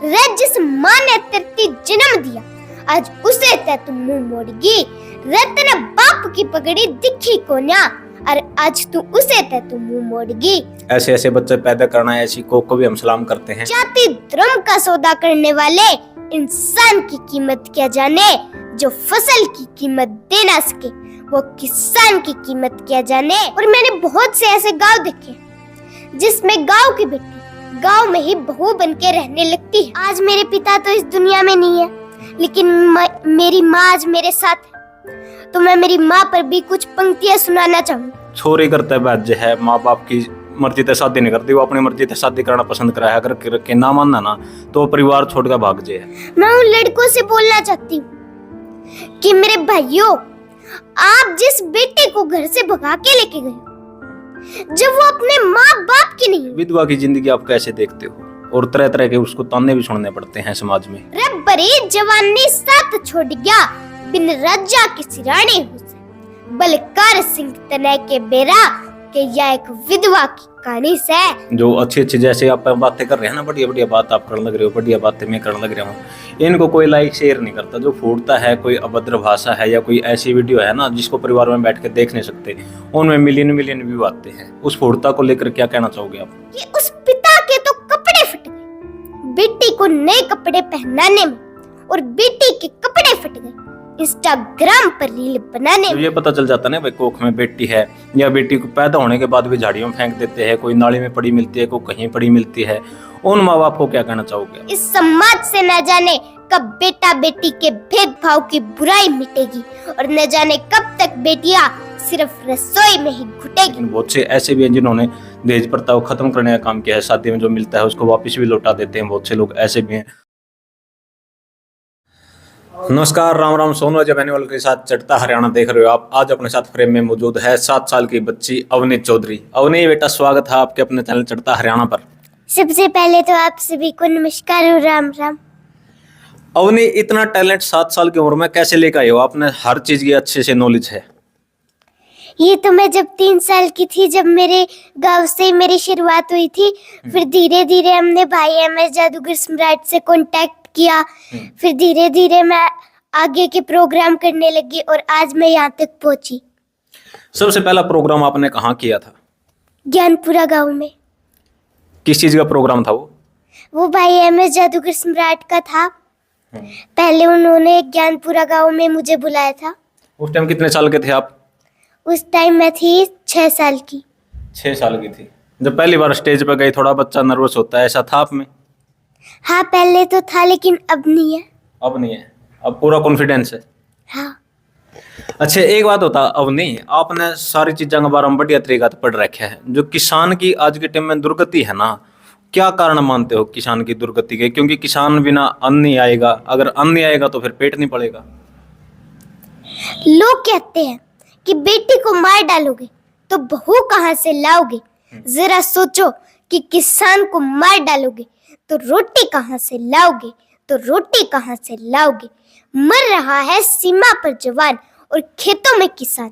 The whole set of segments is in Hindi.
रे जिस माँ ने तेरे जन्म दिया, आज उसे ते तू मुंह मोड़गी। रे तेरे बाप की पगड़ी दिखी को ना, और आज तू उसे ते तू मुंह मोड़गी। ऐसे ऐसे बच्चे पैदा करना है, ऐसी को भी हम सलाम करते हैं। जाति धर्म का सौदा करने वाले इंसान की कीमत क्या जाने, जो फसल की कीमत दे ना सके वो किसान की कीमत क्या जाने। और मैंने बहुत से ऐसे गांव देखे जिसमें गांव की बेटी गांव में ही बहू बन के रहने लगती है। आज मेरे पिता तो इस दुनिया में नहीं है, लेकिन मेरी माँ आज मेरे साथ है, तो मैं मेरी माँ पर भी कुछ पंक्तियां सुनाना चाहूँगी। छोरी कर्तव्य है, माँ बाप की मर्जी से शादी नहीं करती, वो अपनी मर्जी से शादी करना पसंद करा है। अगर के ना मानना ना तो परिवार छोड़कर भाग जाए। मैं उन लड़कों से बोलना चाहती हूँ कि मेरे भाइयों, आप जिस बेटे को घर से भगा के लेके गए जब वो अपने माँ बाप की नहीं, विधवा की जिंदगी आप कैसे देखते हो? और तरह तरह के उसको ताने भी सुनने पड़ते हैं समाज में। रे बड़ी जवानी साथ छोड़ गया, बिन राजा की सिराने हुसैन, बलकार सिंह तने के बेरा के यह एक विधवा की कहानी से। जो अच्छी अच्छी जैसे आप बातें कर रहे हैं ना, बढ़िया बढ़िया बात आप करने लग रहे हो, बढ़िया बातें मैं करने लग रहा हूँ, इनको कोई लाइक शेयर नहीं करता। जो फूटता है कोई अभद्र भाषा है या कोई ऐसी वीडियो है ना जिसको परिवार में बैठ के देख नहीं सकते, उनमें मिलियन मिलियन व्यू आते हैं। उस फूटता को लेकर क्या कहना चाहोगे आप? कि उस पिता के तो कपड़े फट गए बेटी को नए कपड़े पहनाने में, और बेटी के कपड़े फट गए इंस्टाग्राम पर रील बनाने में। ये पता चल जाता ना भाई कोख में बेटी है, या बेटी को पैदा होने के बाद भी झाड़ियों में फेंक देते हैं, कोई नाली में पड़ी मिलती है, कोई कहीं पड़ी मिलती है। उन माँ बाप को क्या कहना चाहोगे? इस समाज से न जाने कब बेटा बेटी के भेदभाव की बुराई मिटेगी, और न जाने कब तक बेटियां सिर्फ रसोई में ही घुटेगी। बहुत से ऐसे भी हैं जिन्होंने दहेज प्रथा को खत्म करने का काम किया है, शादी में जो मिलता है उसको वापस भी लौटा देते हैं। बहुत से लोग ऐसे भी हैं। नमस्कार, राम राम, सोनू जबैनीवाल के साथ चढ़ता हरियाणा देख रहे हो आप। आज अपने साथ फ्रेम में मौजूद है 7 साल की बच्ची अवनी चौधरी। अवनी बेटा, स्वागत है आपके अपने चैनल चढ़ता हरियाणा पर। सबसे पहले तो आप सभी को नमस्कार और राम राम। अवनी, इतना टैलेंट 7 साल की उम्र में कैसे लेकर आए हो? आपने हर चीज की अच्छे से नॉलेज है। ये तो मैं जब 3 साल की थी, जब मेरे गांव से मेरी शुरुआत हुई थी, फिर धीरे धीरे हमने भाई MS जादूगर सम्राट से कांटेक्ट किया, फिर धीरे धीरे मैं आगे के प्रोग्राम करने लगी और आज मैं यहाँ तक पहुंची। सबसे पहला प्रोग्राम आपने कहाँ किया था? ज्ञानपुरा गांव में। किस चीज का प्रोग्राम था वो भाई MS जादूगर सम्राट का था। पहले उन्होंने ज्ञानपुरा गांव में मुझे बुलाया था। उस टाइम कितने साल के थे आप? उस टाइम मैं थी 6 साल की। 6 साल की थी। जब पहली बार स्टेज पर गई, थोड़ा बच्चा नर्वस होता है, ऐसा था आप में? हाँ, पहले तो था, लेकिन अब नहीं है। अब नहीं है, अब पूरा कॉन्फिडेंस है। हाँ। अच्छा, एक बात होता अब नहीं, आपने सारी चीजों के बारे में बढ़िया तरीका पढ़ रखा है। जो किसान की आज के टाइम में दुर्गति है ना, क्या कारण मानते हो किसान की दुर्गति के? क्योंकि किसान बिना अन्न नहीं आएगा, अगर अन्न नहीं आएगा तो फिर पेट नहीं पड़ेगा। लोग कहते हैं कि बेटी को मार डालोगे तो बहू कहाँ से लाओगे। जरा सोचो कि किसान को मार डालोगे तो रोटी कहाँ से लाओगे, तो रोटी कहाँ से लाओगे। मर रहा है सीमा पर जवान और खेतों में किसान।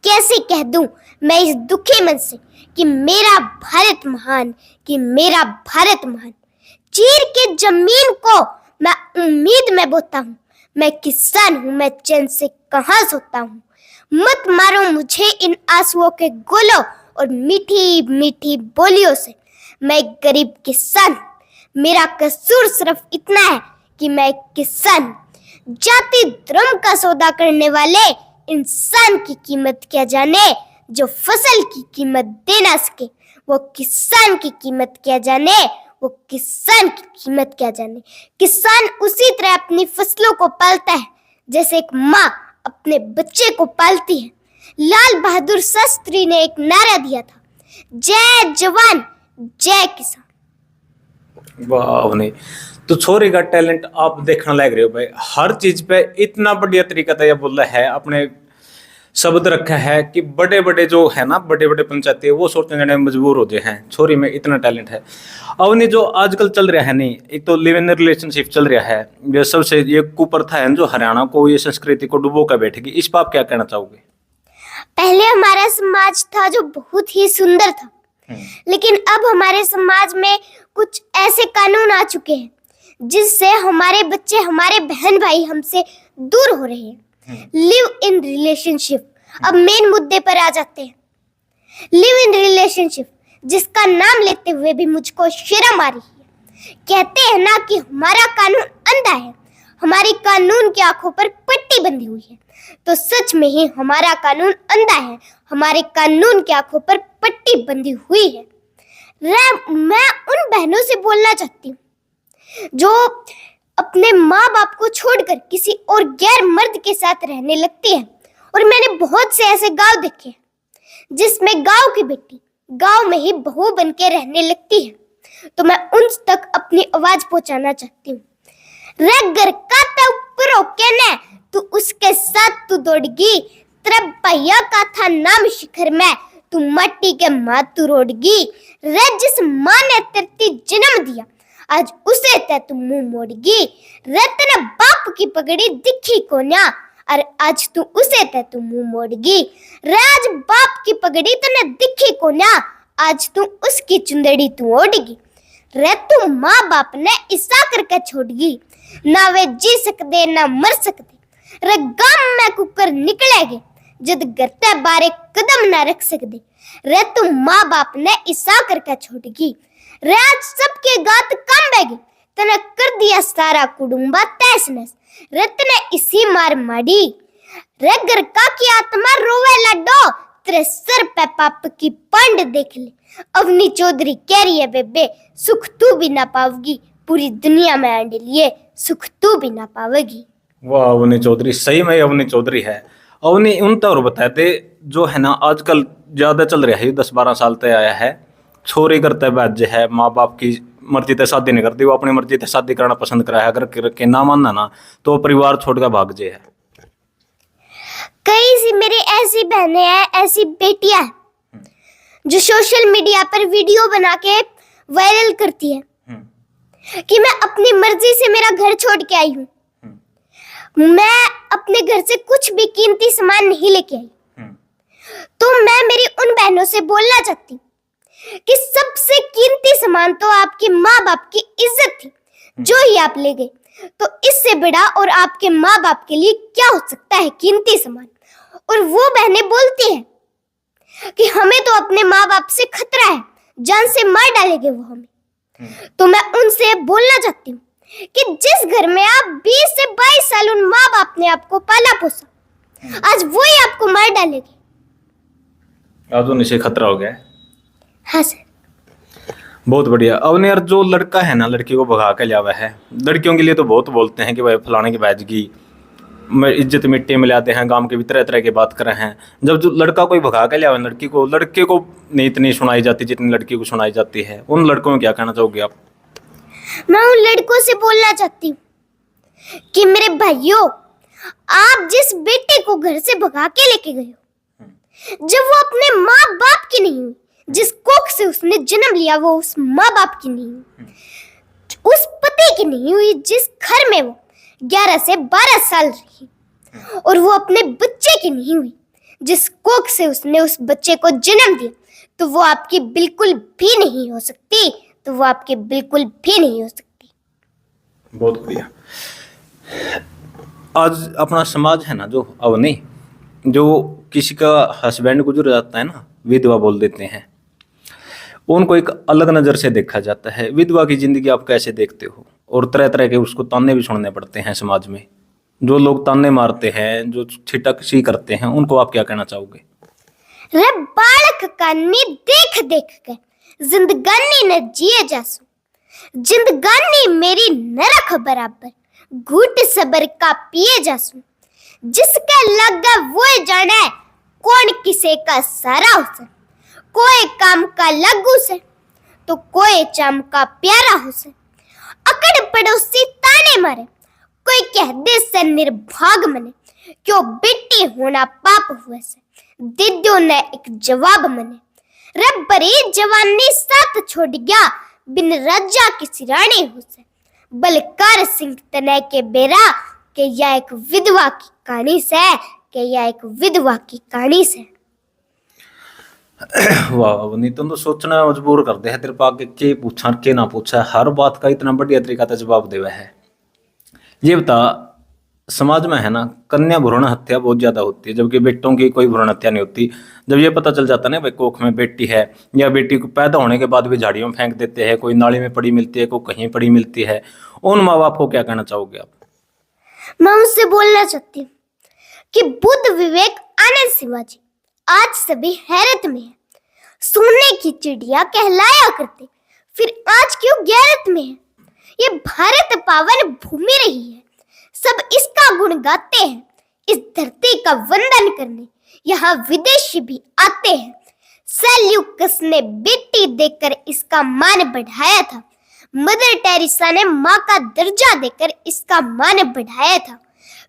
कैसे कह दूं मैं इस दुखी मन से कि मेरा भारत महान, कि मेरा भारत महान। चीर के जमीन को मैं उम्मीद में बोता हूँ, मैं किसान हूँ, मैं चैन से कहाँ सोता हूँ। मत मारो मुझे इन आंसुओं के गोलों और मीठी मीठी बोलियों से। मैं एक गरीब किसान, मेरा कसूर सिर्फ इतना है कि मैं एक किसान। जाति धर्म का सौदा करने वाले इंसान की कीमत क्या जाने, जो फसल की कीमत दे ना सके वो किसान की कीमत क्या जाने, वो किसान की कीमत क्या जाने। किसान उसी तरह अपनी फसलों को पालता है जैसे एक माँ अपने बच्चे को पालती है। लाल बहादुर शास्त्री ने एक नारा दिया था, जय जवान जय किसान। वाह नहीं, तो छोरी का टैलेंट आप देखने लग रहे हो भाई। हर चीज पे इतना बढ़िया तरीका था, ये बोल रहा है, अपने शब्द रखा है कि बड़े बड़े जो है ना, बड़े बड़े पंचायती वो सोचने जाने मजबूर हो गए हैं। छोरी में इतना टैलेंट है। अब नहीं, जो आजकल चल रहा है नहीं, एक तो लिव इन रिलेशनशिप चल रहा है, ये सबसे ये कुप्रथा है जो हरियाणा को, ये संस्कृति को डुबो कर बैठेगी। इस पर आप क्या कहना चाहोगे? पहले हमारा समाज था जो बहुत ही सुंदर था, लेकिन अब हमारे समाज में कुछ ऐसे कानून आ चुके हैं जिससे हमारे बच्चे, हमारे बहन भाई हमसे दूर हो रहे हैं। लिव इन रिलेशनशिप, अब मेन मुद्दे पर आ जाते हैं। लिव इन रिलेशनशिप, जिसका नाम लेते हुए भी मुझको शर्म आ रही है। कहते हैं ना कि हमारा कानून अंधा है, हमारी कानून की आंखों पर पट्टी बंधी हुई है। तो सच में ही हमारा कानून अंधा है, हमारे कानून की आंखों पर पट्टी बंधी हुई है। मैं उन बहनों से बोलना चाहती हूँ जो अपने माँ बाप को छोड़कर किसी और गैर मर्द के साथ रहने लगती है। और मैंने बहुत से ऐसे गांव देखे हैं जिसमें गांव की बेटी गांव में ही बहू बन के रहने लगती है। तो मैं उन तक अपनी आवाज पहुंचाना चाहती हूँ। रगर का ऊपर कहना तू उसके साथ तू दौड़गी, तेरा भैया का था नाम शिखर में, तू मट्टी के माँ तू रोड़गी। रे जिस माँ ने तेरे जन्म दिया आज उसे ते तू मुंह मोड़गी। रे तेरे बाप की पगड़ी दिखी कोन्या और आज तू उसे ते तू मुंह मोड़गी। रे आज बाप की पगड़ी तने दिखी कोन्या, आज तू उसकी चुंदड़ी तू ओढ़गी। रे तू माँ बाप ने इसा करके छोड़गी, ना वे जी सकते ना मर सकते। रे गम में कुकर निकलेगे जद गरते बारे कदम ना रख सकते। रे तू माँ बाप ने इसा करके छोड़गी। रे आज सबके गात कम बेगी, तने कर दिया सारा कुडुम्बा तैस नस। रे तने इसी मार माड़ी। रे गरका की आत्मा रोवे लड्डो, तेरे सर पे पाप की पंड देख ले। अवनी चौधरी कह रही है बेबे, सुख तू भी ना पाओगी, पूरी दुनिया में आंड लिए सुख तू भी ना पावेगी। वाह अवनी चौधरी, सही में अवनी चौधरी है। अवनी उन तो और बताते जो है ना आजकल ज्यादा चल रहा है, 10-12 साल तक आया है। छोरी करते बैठ जो है माँ बाप की मर्जी से शादी नहीं करती, वो अपनी मर्जी से शादी करना पसंद करा है। अगर के ना मानना ना तो परिवार छोड़कर भाग जे है। कई सी मेरी ऐसी बहनें हैं, ऐसी बेटियां हैं जो सोशल मीडिया पर वीडियो बना के वायरल करती है कि मैं अपनी मर्जी से मेरा घर छोड़ के आई हूँ, मैं अपने घर से कुछ भी कीमती सामान नहीं लेके आई। तो मैं मेरी उन बहनों से बोलना चाहती हूँ कि सबसे कीमती सामान तो आपके माँ बाप की इज्जत थी, जो ही आप ले गए। तो इससे बड़ा और आपके माँ बाप के लिए क्या हो सकता है कीमती सामान। और वो बहनें बोलती हैं कि हमें तो अपने माँ बाप से खतरा है, जान से मार डालेंगे वो हमें। तो मैं उनसे बोलना चाहती हूँ कि जिस घर में आप 20 से 22 साल उन माँ बाप ने आपको पाला पोसा, आज वो ही आपको मार डालेंगे। आज उन्हीं से खतरा हो गया है। हाँ सर। बहुत बढ़िया। अब यार जो लड़का है ना लड़की को भगा के लावा है, लड़कियों के लिए तो बहुत बोलते हैं कि भाई फलाने की बैजगी इज्जत मिट्टी में लाते हैं, गांव के भी तरह तरह की बात कर रहे हैं। जब जो लड़का कोई भगा के लावा लड़की को, लड़के को नहीं इतनी सुनाई जाती जितनी लड़की को सुनाई जाती है। उन लड़कों में क्या कहना चाहोगे आप? मैं उन लड़कों से बोलना चाहती हूँ कि मेरे भाइयों, आप जिस बेटे को घर से भगा के लेके गए हो, जब वो अपने माँ बाप की नहीं हुई, जिस कोख से उसने जन्म लिया वो उस माँ बाप की नहीं हुई, उस पति की नहीं हुई जिस घर में वो 11 से 12 साल रही, और वो अपने बच्चे की नहीं हुई जिस कोख से उसने उस बच्चे को जन्म दिया, तो वो आपकी बिल्कुल भी नहीं हो सकती, तो वो आपकी बिल्कुल भी नहीं हो सकती। बहुत बढ़िया। आज अपना समाज है ना जो अब नहीं, जो किसी का हस्बैंड गुजर जाता है ना, विधवा बोल देते हैं, उनको एक अलग नज़र से देखा जाता है। विधवा की जिंदगी आप कैसे देखते हो? और तरह तरह के उसको ताने भी सुनने पड़ते हैं समाज में। जो लोग ताने मारते हैं, जो छिटकसी करते हैं, उनको आप क्या कहना चाहोगे? रे बालक कानी देख देख के जिंदगानी न जिए जासू, जिंदगानी मेरी न रख बराबर, घूट सबर का पिए जासू। जिसका लगा वो जाने कौन किसे का सारा हो से, कोई काम का लगू से तो कोई चाम का प्यारा हो से। अकड़ पड़ोसी ताने मारे, कोई कह दे से निर्भाग मने, क्यों बेटी होना पाप हुए से, दीदियों ने एक जवाब मने। रब्बरी जवानी साथ छोड़ गया, बिन राजा की सिरानी हो से, बलकार सिंह तने के बेरा के या एक विधवा की कहानी से, के या एक विधवा की कहानी से। वाह, नितिन तो सोचना मजबूर कर दे है तेरे पाके के पूछा के ना पूछा, हर बात का इतना बढ़िया तरीका से जवाब देवे है। ये बता, समाज में है ना कन्या भ्रूण हत्या बहुत ज्यादा होती है, जबकि बेटों की कोई भ्रूण हत्या नहीं होती। जब ये पता चल जाता है ना भाई कोख में बेटी है, या बेटी को पैदा होने के बाद भी झाड़ियों में फेंक देते हैं, कोई नाली में पड़ी मिलती है, कोई कहीं पड़ी मिलती है, उन माँ बाप को क्या कहना चाहोगे आप? मैं उनसे बोलना चाहती हूँ कि बुद्ध विवेक आनंद शिवाजी आज सभी हैरत में है। सोने की चिड़िया कहलाया करते, फिर आज क्यों गैरत में है। ये भारत पावन भूमि रही है, सब इसका गुण गाते हैं। इस धरती का वंदन करने यहाँ विदेशी भी आते हैं। सेल्यूकस ने बेटी देकर इसका मान बढ़ाया था। मदर टेरेसा ने माँ का दर्जा देकर इसका मान बढ़ाया था।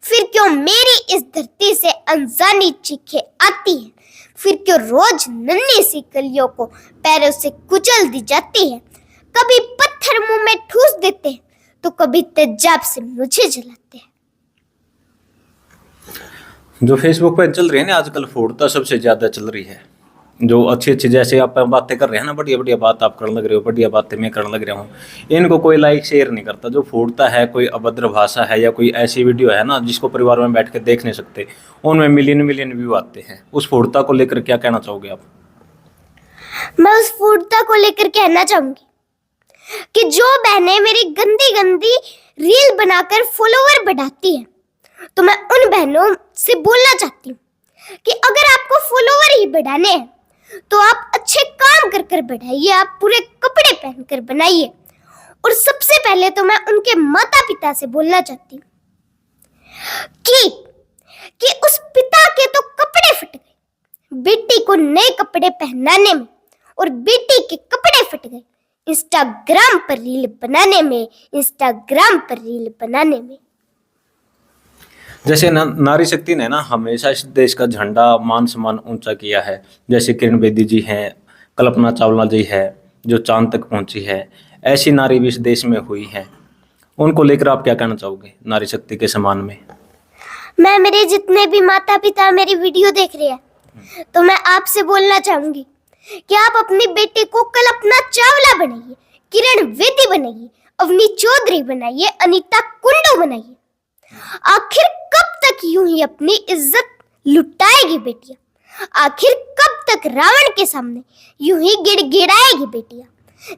फिर क्यों मेरी इस धरती से अनजानी चीखें आती हैं? फिर क्यों रोज नन्ही सी कलियों को पैरों से कुचल दी जाती है? कभी पत्थर मुंह में ठूस देते हैं, तो कभी तेजाब से मुझे जलाते हैं। जो फेसबुक पे चल रही है ना आजकल, फूडता सबसे ज्यादा चल रही है। जो अच्छी अच्छी जैसे आप बातें कर रहे हैं ना, बढ़िया बढ़िया बात आप करने लग रहे हो, बढ़िया बातें मैं करने लग रहा हूँ, इनको कोई लाइक शेयर नहीं करता। जो फूडता है, कोई अभद्र भाषा है या कोई ऐसी वीडियो है ना जिसको परिवार में बैठ के देख नहीं सकते, उनमें मिलियन मिलियन व्यू आते हैं। उस फूडता को लेकर क्या कहना चाहोगे आप? मैं उस फूडता को लेकर कहना चाहूंगी कि जो बहनें मेरी गंदी गंदी रील बनाकर फॉलोवर बढ़ाती हैं, तो मैं उन बहनों से बोलना चाहती हूँ कि अगर आपको फॉलोवर ही बढ़ाने हैं तो आप अच्छे काम कर कर बढ़ाइए, आप पूरे कपड़े पहनकर बनाइए। और सबसे पहले तो मैं उनके माता पिता से बोलना चाहती हूँ कि उस पिता के तो कपड़े फट गए बेटी को नए कपड़े पहनाने में, और बेटी के कपड़े फट गए इंस्टाग्राम पर रील बनाने में, इंस्टाग्राम पर रील बनाने में। जैसे नारी शक्ति ने ना हमेशा इस देश का झंडा मान सम्मान ऊंचा किया है। जैसे किरण बेदी जी हैं, कल्पना चावला जी है जो चांद तक पहुंची है, ऐसी नारी भी इस देश में हुई है। उनको लेकर आप क्या कहना चाहोगे नारी शक्ति के सम्मान में? मैं मेरे जितने भी माता पिता मेरी वीडियो देख रहे हैं, तो मैं आपसे बोलना चाहूंगी कि आप अपनी बेटी को कल्पना चावला बनाइए, किरण बेदी बनाइए, अवनी चौधरी बनाइए, अनीता कुंडू बनाइए। आखिर कब तक यूं ही अपनी इज्जत लुटाएगी बेटियां? आखिर कब तक रावण के सामने यूं ही गिड़गिड़ाएगी बेटियां?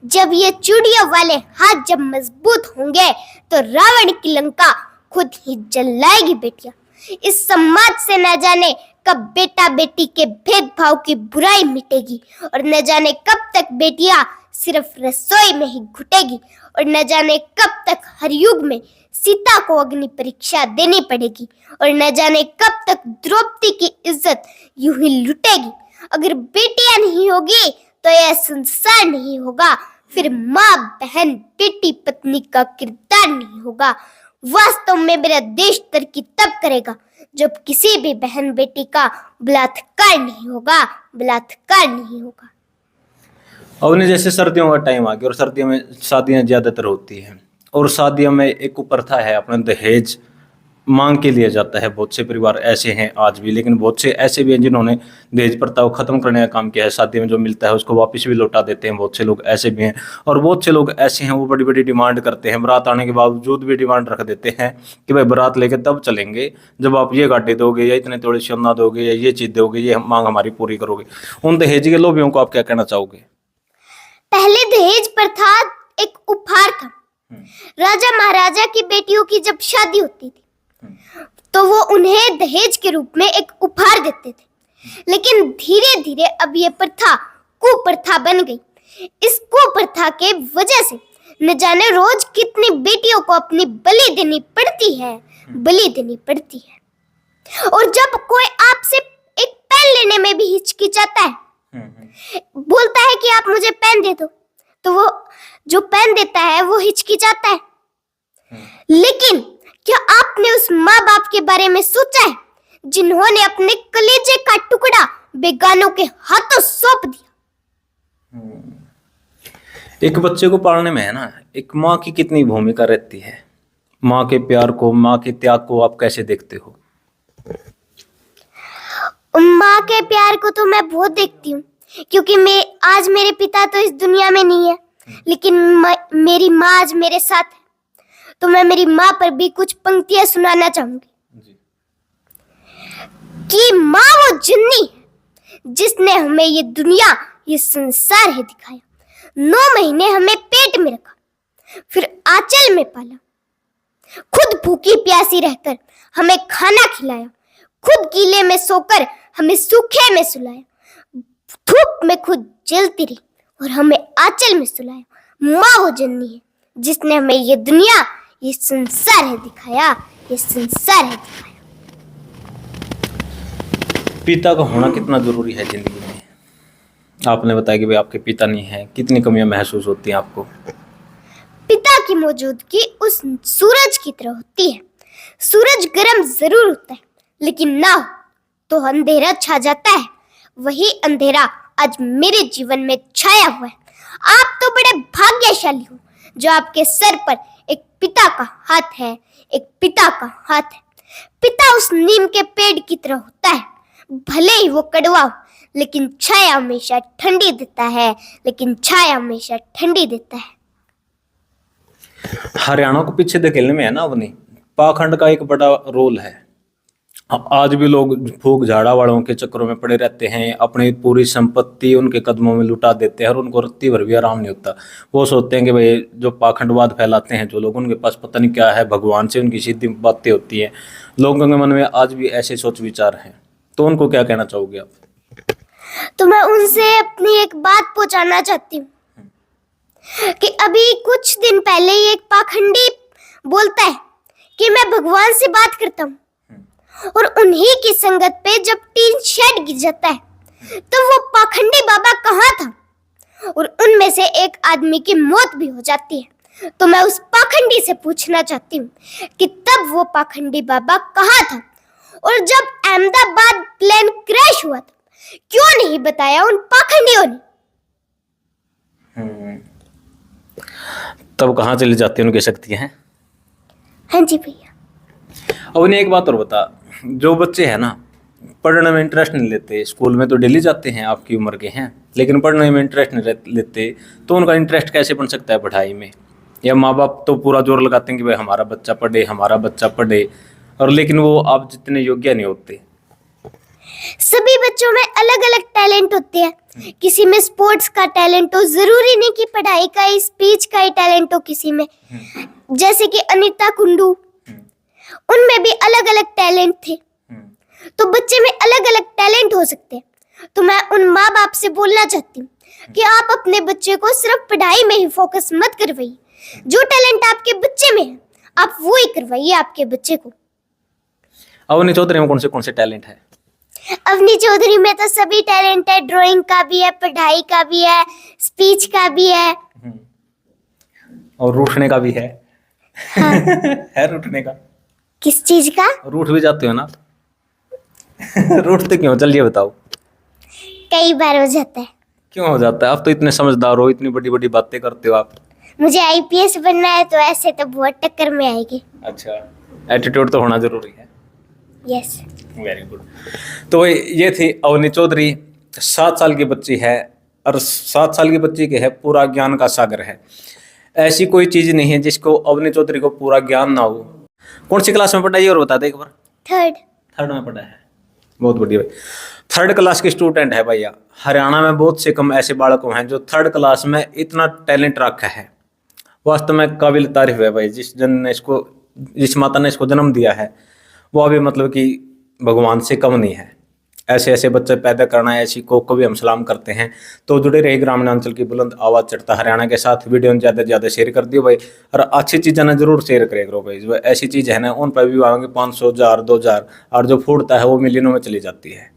जब ये चूड़ियों वाले हाथ जब मजबूत होंगे, तो रावण की लंका खुद ही जलाएगी बेटियां। इस समाज से न जाने कब बेटा बेटी के भेदभाव की बुराई मिटेगी, और न जाने कब तक बेटियां सिर्फ रसोई में ही घुटेगी, और न जाने कब तक हर युग में सीता को अग्नि परीक्षा देनी पड़ेगी, और न जाने कब तक द्रौपदी की इज्जत यूं ही लुटेगी। अगर बेटियां नहीं होगी तो यह संसार नहीं होगा, फिर माँ बहन बेटी पत्नी का किरदार नहीं होगा। वास्तव में मेरा देश तरक्की तब करेगा जब किसी भी बहन बेटी का बलात्कार नहीं होगा, बलात्कार नहीं होगा। अब ने जैसे सर्दियों का टाइम आ गया और सर्दियों में शादियां ज्यादातर होती हैं, और शादियों में एक प्रथा है अपना दहेज मांग के लिए जाता है। बहुत से परिवार ऐसे हैं आज भी, लेकिन बहुत से ऐसे भी हैं जिन्होंने दहेज प्रथा को खत्म करने का काम किया है। शादी में जो मिलता है उसको वापस भी लौटा देते हैं। बहुत से लोग ऐसे भी हैं, और बहुत से लोग ऐसे हैं वो बड़ी बड़ी डिमांड करते हैं। बारात आने के बावजूद भी डिमांड रख देते हैं कि भाई बारात लेके तब चलेंगे जब आप ये गाड़ी दोगे, या इतने तोड़े सोना दोगे, या ये चीज दोगे, ये मांग हमारी पूरी करोगे। उन दहेज के लोभियों को आप क्या कहना चाहोगे? पहले दहेज प्रथा एक उपहार था। राजा महाराजा की बेटियों की जब शादी होती थी तो वो उन्हें दहेज के रूप में एक उपहार देते थे। लेकिन धीरे धीरे अब ये प्रथा कुप्रथा बन गई। इस कुप्रथा के वजह से न जाने रोज कितनी बेटियों को अपनी बलि देनी पड़ती है, बलि देनी पड़ती है। और जब कोई आपसे एक पेन लेने में भी हिचकिचाता है, बोलता है कि आप मुझे पेन दे दो, तो वो जो पेन देता है वो हिचकिचाता है। लेकिन क्या आपने उस माँ बाप के बारे में सोचा है जिन्होंने अपने कलेजे का टुकड़ा बेगानों के हाथों सौंप दिया? एक बच्चे को पालने में है ना एक माँ की कितनी भूमिका रहती है। माँ के प्यार को, माँ के त्याग को आप कैसे देखते हो? माँ के प्यार को तो मैं बहुत देखती हूँ, क्योंकि मैं आज मेरे पिता तो इस दुनिया में नहीं है, लेकिन मेरी माँ आज मेरे साथ है। तो मैं मेरी माँ पर भी कुछ पंक्तियां सुनाना चाहूंगी कि माँ वो जुन्नी है जिसने हमें ये दुनिया, ये संसार है दिखाया। 9 महीने हमें पेट में रखा, फिर आंचल में पाला, खुद भूखी प्यासी रहकर हमें खाना खिलाया, खुद गीले में सोकर हमें सूखे में सुलाया, धूप में खुद जलती रही और हमें आंचल में सुलाया। माँ वो जननी है जिसने हमें ये दुनिया, ये संसार है दिखाया, ये संसार है दिखाया। पिता का होना कितना जरूरी है जिंदगी में? आपने बताया कि भाई आपके पिता नहीं है, कितनी कमियां महसूस होती हैं आपको? पिता की मौजूदगी उस सूरज की तरह होती है। सूरज गर्म जरूर होता है, लेकिन ना हो तो अंधेरा छा जाता है। वही अंधेरा आज मेरे जीवन में छाया हुआ है। आप तो बड़े भाग्यशाली हो जो आपके सर पर एक पिता का हाथ है, एक पिता का हाथ है। पिता उस नीम के पेड़ की तरह होता है, भले ही वो कड़वा हो, लेकिन छाया हमेशा ठंडी देता है, लेकिन छाया हमेशा ठंडी देता है। हरियाणा को पीछे धकेलने में है ना अपनी पाखंड का एक बड़ा रोल है। अब आज भी लोग फूक झाड़ा वालों के चक्करों में पड़े रहते हैं, अपनी पूरी संपत्ति उनके कदमों में लुटा देते हैं और उनको रत्ती भर भी आराम नहीं होता। वो सोचते हैं कि भाई जो पाखंडवाद फैलाते हैं जो लोग, उनके पास पता नहीं क्या है, भगवान से उनकी सीधी बातें होती हैं। लोगों के मन में आज भी ऐसे सोच विचार हैं, तो उनको क्या कहना चाहोगे आप? तो मैं उनसे अपनी एक बात पहुंचाना चाहती हूँ कि अभी कुछ दिन पहले ही एक पाखंडी बोलता है कि मैं भगवान से बात करता हूँ, और उन्हीं की संगत पे जब टीन शेड गिर जाता है तो वो पाखंडी बाबा कहाँ था, और उनमें से एक आदमी की मौत भी हो जाती है। तो मैं उस पाखंडी से पूछना चाहती हूँ कि तब वो पाखंडी बाबा कहाँ था, और जब अहमदाबाद प्लेन क्रैश हुआ था क्यों नहीं बताया उन पाखंडियों ने? तब कहाँ चली जाती है उनकी शक्तियाँ हैं? हाँ जी भैया। अब उन्हें एक बात और बता, जो बच्चे हैं ना पढ़ने में इंटरेस्ट नहीं लेते, स्कूल में तो डेली जाते हैं, आपकी उम्र के हैं, लेकिन पढ़ने में इंटरेस्ट नहीं लेते, तो उनका इंटरेस्ट कैसे बन सकता है पढ़ाई में? या माँ बाप तो पूरा जोर लगाते हैं कि भाई हमारा बच्चा पढ़े, हमारा बच्चा पढ़े, और लेकिन वो आप जितने योग्य नहीं होते। सभी बच्चों में अलग अलग टैलेंट होते हैं। किसी में स्पोर्ट्स का टैलेंट हो, जरूरी नहीं कि पढ़ाई का ही, स्पीच का ही टैलेंट हो किसी में। जैसे कि अनीता कुंडू, उनमें भी अलग अलग टैलेंट थे। तो बच्चे में अलग अलग टैलेंट हो सकते हैं। तो मैं उन माँ बाप से बोलना चाहती हूँ कि आप अपने बच्चे को सिर्फ पढ़ाई में ही फोकस मत करवाइए। जो टैलेंट आपके बच्चे में है आप वो ही करवाइए आपके बच्चे को। अवनी चौधरी में कौन से टैलेंट है? अवनी चौधरी में तो सभी टैलेंट है, ड्राइंग का भी है, पढ़ाई का भी है, स्पीच का भी है, और रूठने का भी है। हाँ। है रूठने का? किस चीज का? रूठ भी जाते हो ना? रूठते क्यों, चलिए बताओ। कई बार हो जाता है। क्यों हो जाता है? आप तो इतने समझदार हो, इतनी बड़ी बड़ी बातें करते हो आप। मुझे आईपीएस बनना है, तो ऐसे तो बहुत टक्कर में आएगी। अच्छा, एटीट्यूड तो होना जरूरी है। Yes, very good. तो ये थी अवनी चौधरी, 7 साल की बच्ची है, और 7 साल की बच्ची के है पूरा ज्ञान का सागर है। ऐसी कोई चीज नहीं है जिसको अवनी चौधरी को पूरा ज्ञान ना हो। कौन सी क्लास में पढ़ा है और बता दे एक बार? थर्ड में पढ़ा है। बहुत बढ़िया भाई, 3rd क्लास की स्टूडेंट है भैया। हरियाणा में बहुत से कम ऐसे बालक हैं जो 3rd क्लास में इतना टैलेंट रखा है। वास्तव में काबिल तारीफ है भाई। जिस माता ने इसको जन्म दिया है वो अभी मतलब कि भगवान से कम नहीं है। ऐसे ऐसे बच्चे पैदा करना है, ऐसी को भी हम सलाम करते हैं। तो जुड़े रहे ग्रामीण अंचल की बुलंद आवाज़ चढ़ता हरियाणा के साथ। वीडियो में ज़्यादा से ज़्यादा शेयर कर दियो भाई, और अच्छी चीज़ें ना जरूर शेयर करे करो भाई। जो ऐसी चीज़ है ना उन पर भी आएंगे 500, 1000, 2000, और जो फूटता है वो मिलियनों में चली जाती है।